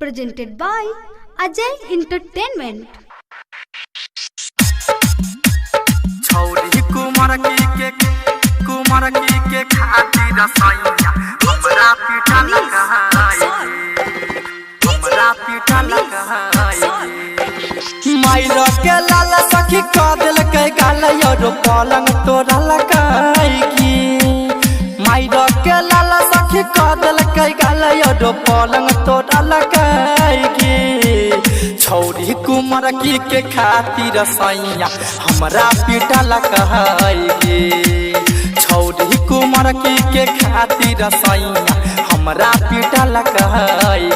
presented by Ajay Entertainment. छौरी कुमार की के खातिर रसैया हमरा पीटा लगाई माइरो के लाला सखी क देलकै गाल यो पलंग तोरा लगाई माइरो के लाला सखी क देलकै गाल यो पलंग तोरा लगाई छौरी कुमार की के खातिर रसैया हमरा पीटा लगाई छौरी कुमार की के खातिर रसैया हमरा पीटा लगाई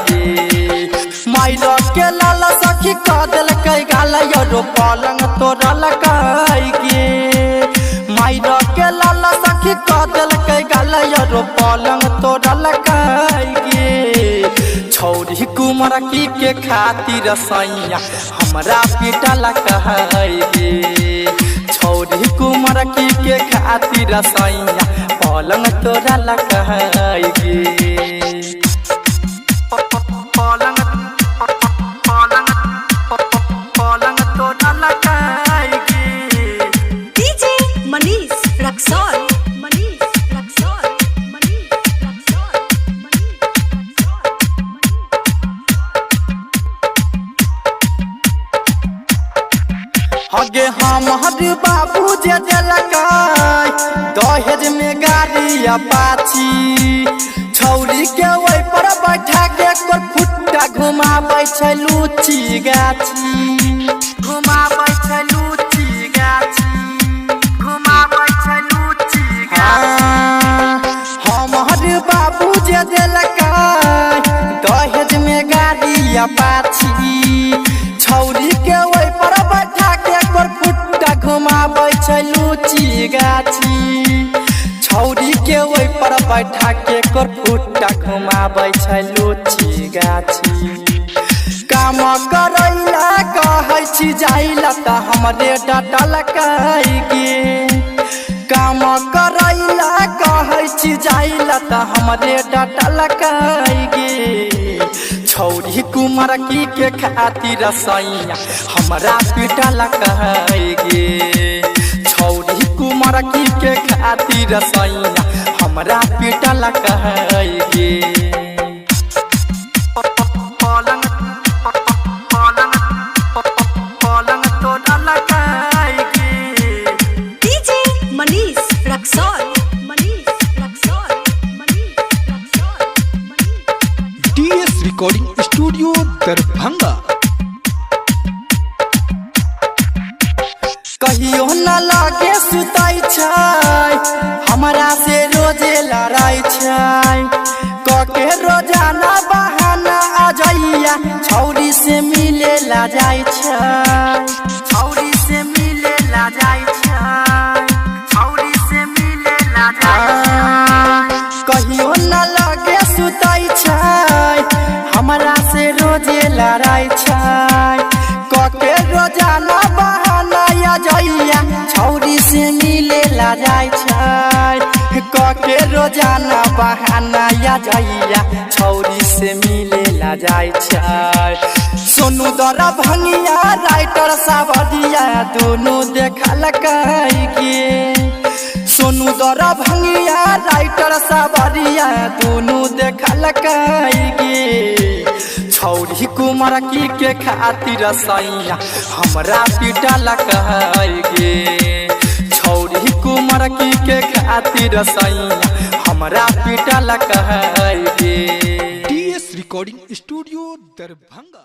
माइरो के लाला सखी क देलकै गाल यो पलंग तोरा लगाई माइरो के लाला सखी क देलकै गाल यो पलंग तोरा लगाई छौरी कुमार की के खातिर रसैया हमरा पीटा लगाई छौरी कुमार की के खातिर रसैया पलंग तोरा लगाई पलंग तोरा लगाई DJ Manish Raksol. हगे हमार बाबू जे देलकै दहेज में गाड़ी अपाची छौरी के ओइ पर बैठा के कोर फुट्टा घुमाबै छै लूची गाछी घुमाबै छै लूची गाछी घुमाबै छै लूची गाछी हमार बाबू जे देलकै दहेज में गाड़ी अपाची छौरी के ओइ पर बैठा के कोर फुट्टा घुमाबै छै लूची गाछी छौरी के ओइ पर बैठा के कोर फुट्टा घुमाबै छै लूची गाछी काम करैला कहै छी जाइला त हमरे डटलकै काम करैला कहै छी जाइला त हमरे डटलकै छौरी कुमार की के खातिर रसैया हमरा पीटा लगाई छौरी कुमार की के खातिर रसैया हमरा पीटा लगाई पलंग तोरा लगाई DJ Manish Raksol. DS Recording Studio Darbhanga. कहियो न लागे सुतै छै हमरा से रोजे लड़ाई छै कके रोजाना बहाना आ जाइया छौरी से मिले ला जाय छै छौरी से मिले ला जाय छै छौरी से मिले ला जाय छै कहियो न लागे सुतै छै हमरा से रोजे लड़ाई छै कके रोजाना बहाना आ जाइया छौरी से मिले ला जाय छै कके रोजाना बहाना आ जाइया छौरी से मिले ला जाय छै सोनू दरभंगिया राइटर सावरिया दोनों देखलकै सोनू दरभंगिया राइटर सावरिया दोनों देखलकै छौरी कुमार की के खातिर रसैया हमरा पीटा लगाई छौरी कुमार की के खातिर रसैया हमरा पीटा लगाई DS Recording Studio दरभंगा।